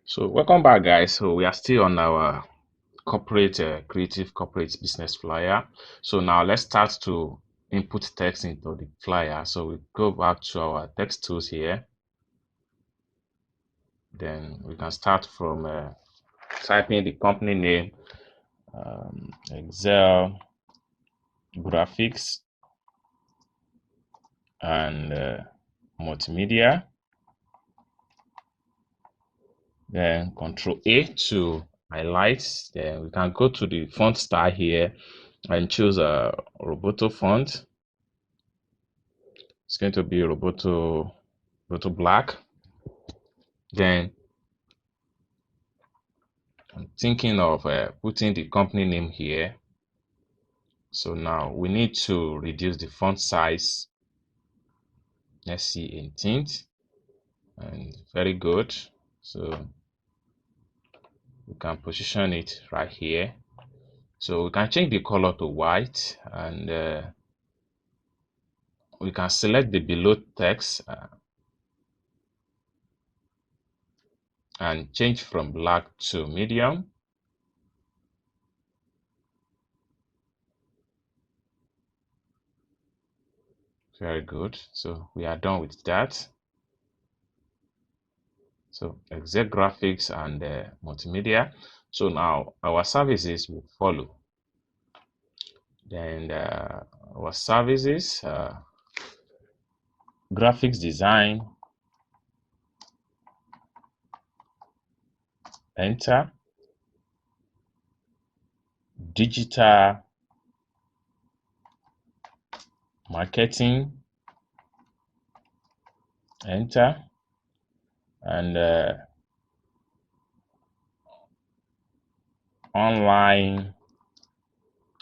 So welcome back, guys. So we are still on our corporate creative corporate business flyer. So now let's start to input text into the flyer. So we go back to our text tools here. Then we can start from typing the company name, Excel graphics, and multimedia. Then Control A to highlight. Then we can go to the font style here and choose a Roboto font. It's going to be Roboto Black. Then I'm thinking of putting the company name here. So now we need to reduce the font size. Let's see, 18th, and very good. So we can position it right here. So we can change the color to white, and we can select the below text and change from black to medium. Very good. So we are done with that. So Excel graphics and multimedia. So now our services will follow. Then our services, graphics design, enter, digital marketing, enter, and online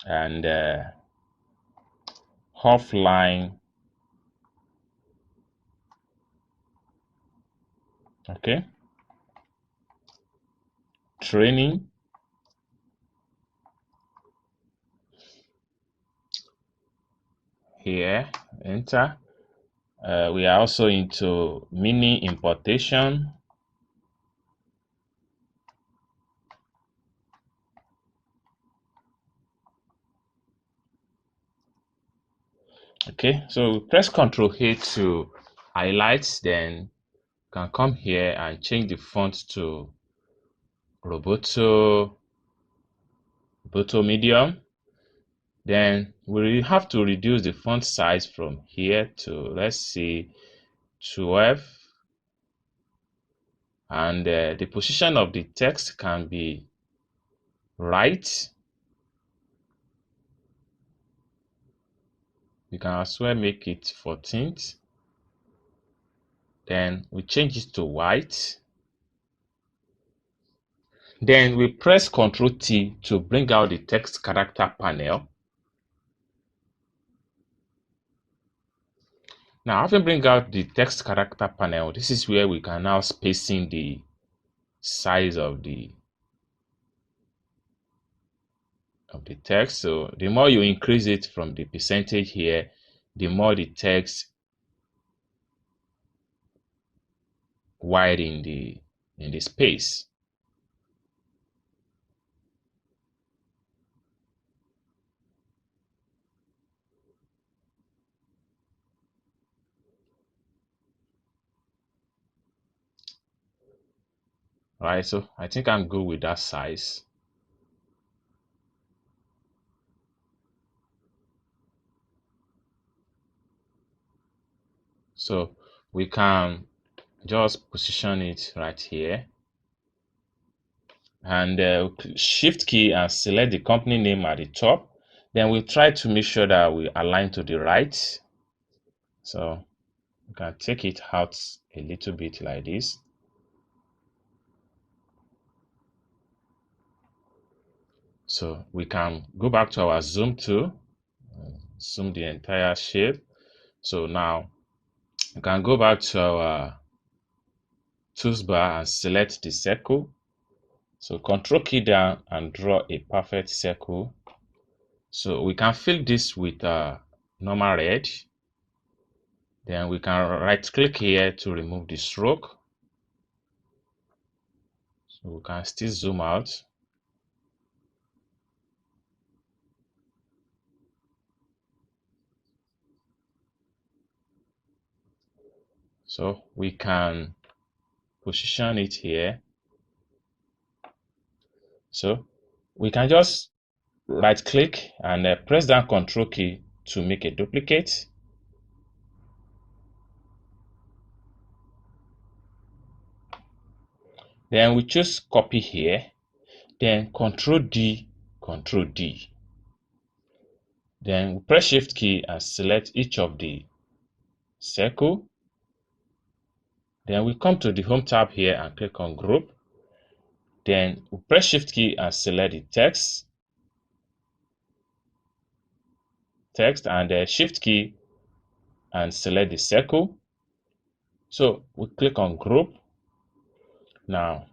and offline. Okay, training, here, enter. We are also into mini importation. Okay, so press Ctrl A to highlight, then can come here and change the font to Roboto medium. Then we have to reduce the font size from here to, let's see, 12, and the position of the text can be right. We can as well make it 14th. Then we change it to white. Then we press Ctrl T to bring out the text character panel. Now, having bring out the text character panel, this is where we can now spacing the size of the text. So the more you increase it from the percentage here, the more the text wide in the space. All right, so I think I'm good with that size. So we can just position it right here, and shift key and select the company name at the top. Then we'll try to make sure that we align to the right. So we can take it out a little bit like this. So we can go back to our zoom tool, zoom the entire shape. So now we can go back to our tools bar and select the circle. So Control key down and draw a perfect circle. So we can fill this with normal red. Then we can right click here to remove the stroke. So we can still zoom out. So we can position it here. So we can just right click and press down Ctrl key to make a duplicate. Then we choose copy here. Then Ctrl D, Ctrl D. Then we press Shift key and select each of the circle. Then we come to the Home tab here and click on Group. Then we press Shift key and select the text and Shift key and select the circle. So we click on Group. Now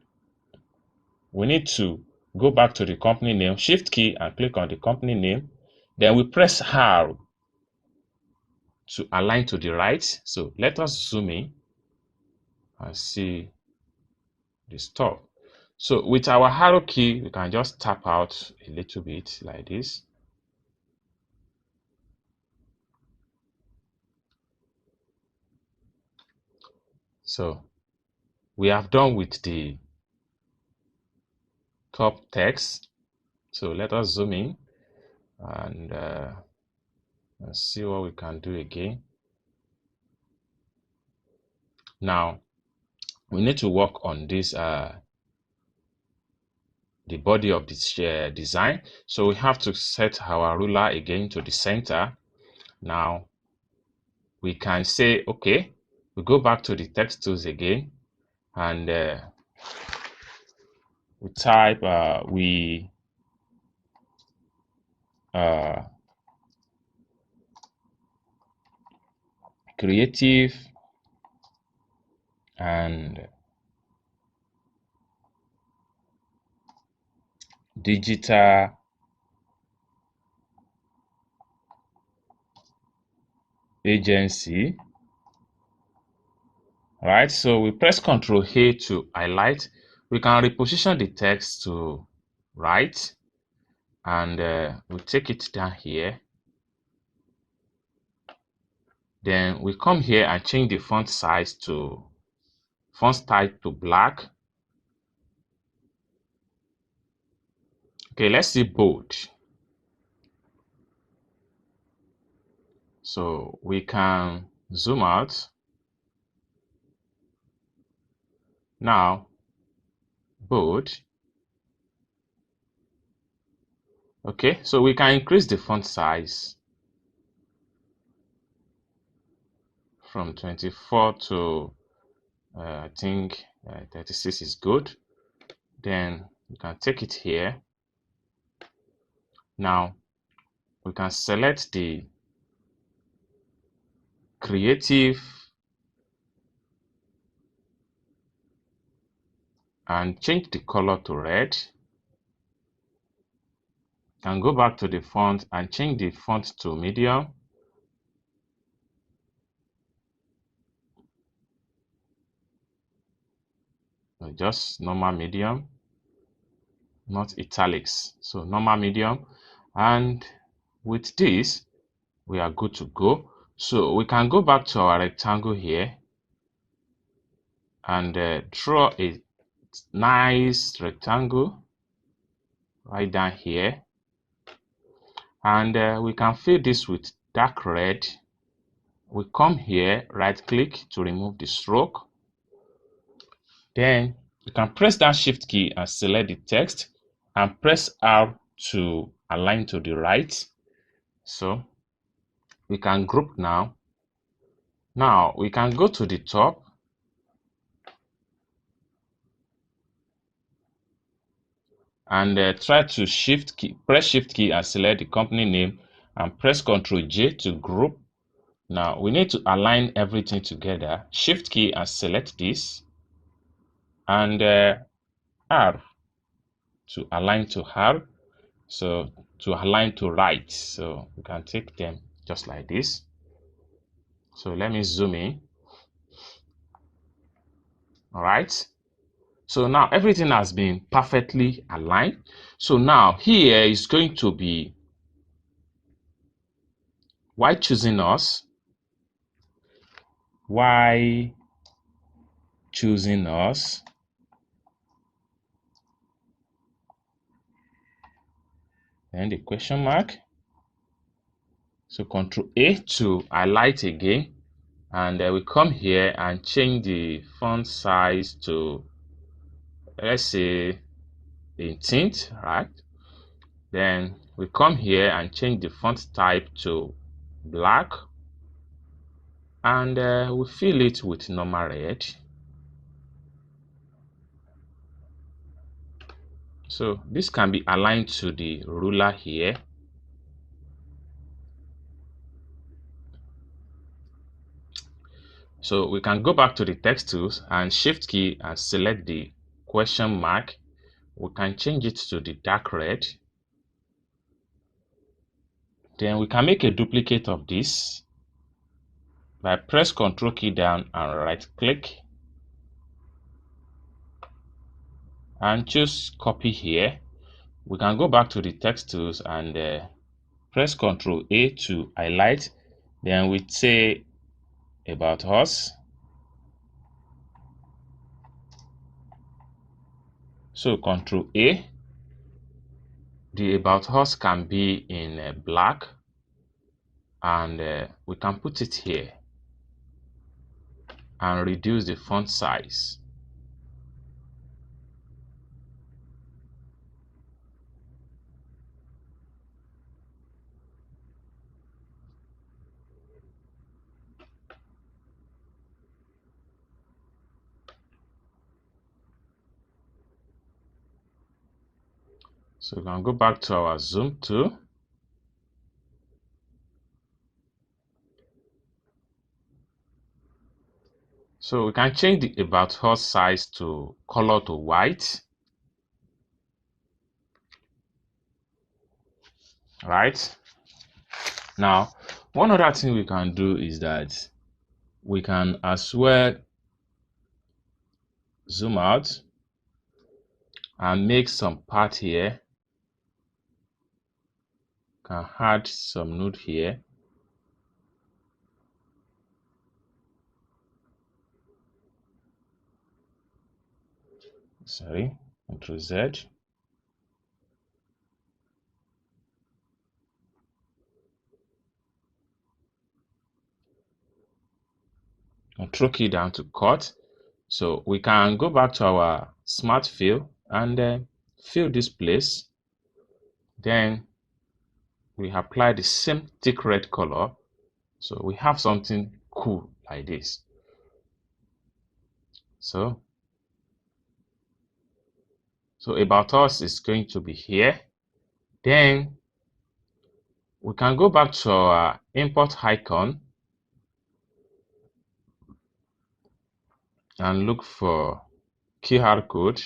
we need to go back to the company name, Shift key and click on the company name. Then we press R to align to the right. So let us zoom in and see the stuff. So with our arrow key, we can just tap out a little bit like this. So we have done with the top text. So let us zoom in and see what we can do again. Now we need to work on this the body of this design. So we have to set our ruler again to the center. Now we can say, okay, we go back to the text tools again and we type creative and digital agency. All right, so we press Ctrl A to highlight. We can reposition the text to right and we take it down here. Then we come here and change the font size to font type to black. Okay, let's see bold. So we can zoom out. Now, bold. Okay, so we can increase the font size from 24 to I think 36 is good. Then we can take it here. Now we can select the creative and change the color to red and go back to the font and change the font to medium. Just normal medium, not italics, so normal medium. And with this we are good to go. So we can go back to our rectangle here and draw a nice rectangle right down here, and we can fill this with dark red. We come here, right click to remove the stroke. Then you can press that Shift key and select the text and press R to align to the right. So we can group now. Now we can go to the top and try to press Shift key and select the company name and press Ctrl J to group. Now we need to align everything together. Shift key and select this and R to align to R. So to align to right. So we can take them just like this. So let me zoom in. All right. So now everything has been perfectly aligned. So now here is going to be why choosing us, why choosing us, then the question mark. So Control A to highlight again, and we come here and change the font size to, let's say, 18, right? Then we come here and change the font type to black, and we fill it with normal red. So this can be aligned to the ruler here. So we can go back to the text tools and shift key and select the question mark. We can change it to the dark red. Then we can make a duplicate of this by press Ctrl key down and right click and choose copy here. We can go back to the text tools and press Ctrl A to highlight. Then we say about us. So Ctrl A. The about us can be in black, and we can put it here and reduce the font size. So we can go back to our zoom tool. So we can change the about us size to color to white. Right. Now, one other thing we can do is that we can as well zoom out and make some part here. Can add some node here. Sorry, Ctrl Z. Ctrl key down to cut. So we can go back to our smart fill and fill this place. Then we apply the same thick red color. So we have something cool like this. So about us is going to be here. Then we can go back to our import icon and look for QR code.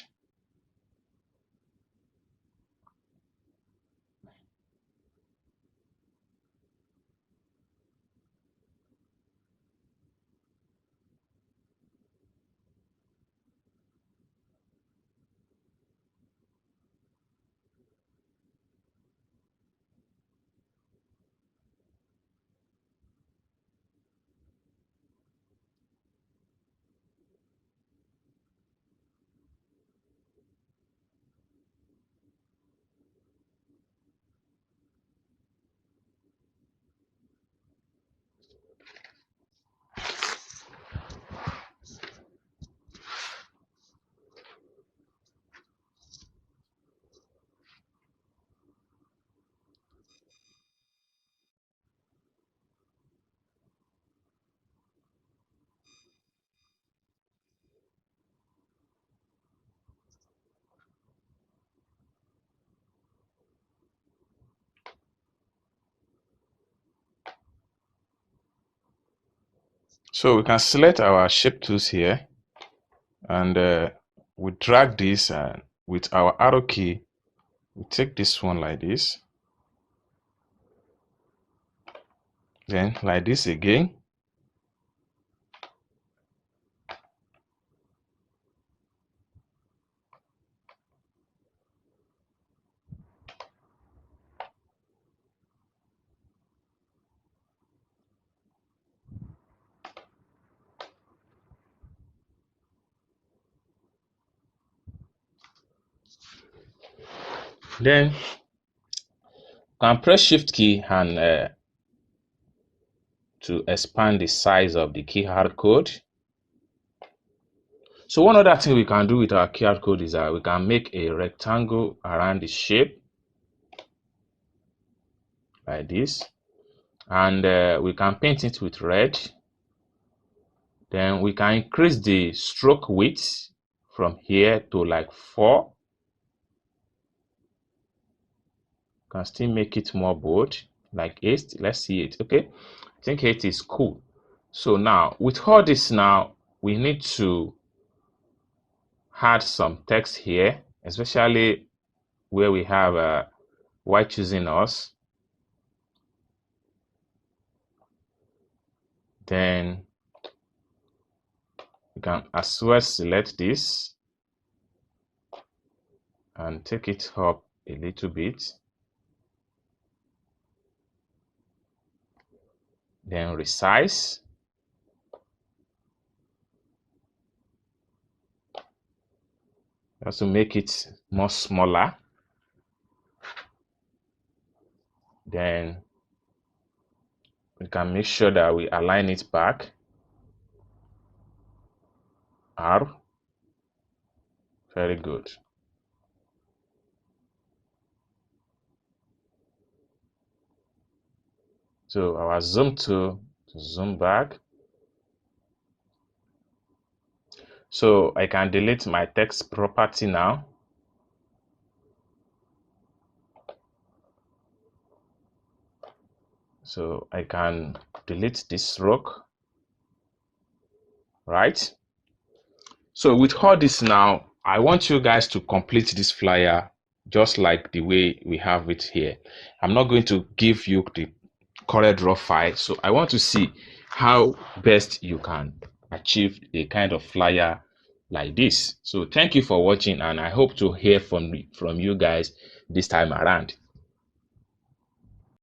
So we can select our shape tools here, and we drag this, and with our arrow key we take this one like this, then like this again, Then you can press shift key and to expand the size of the QR code. So one other thing we can do with our QR code is that we can make a rectangle around the shape like this, and we can paint it with red. Then we can increase the stroke width from here to like 4. Can still make it more bold, like 8. Let's see it. Okay, I think 8 is cool. So now with all this, now we need to add some text here, especially where we have why choosing us. Then you can as well select this and take it up a little bit. Then resize. Also make it more smaller. Then we can make sure that we align it back. R. Very good. So our zoom tool to zoom back. So I can delete my text property now. So I can delete this stroke, right? So with all this now, I want you guys to complete this flyer just like the way we have it here. I'm not going to give you the CorelDRAW file, so I want to see how best you can achieve a kind of flyer like this. So thank you for watching, and I hope to hear from you guys this time around.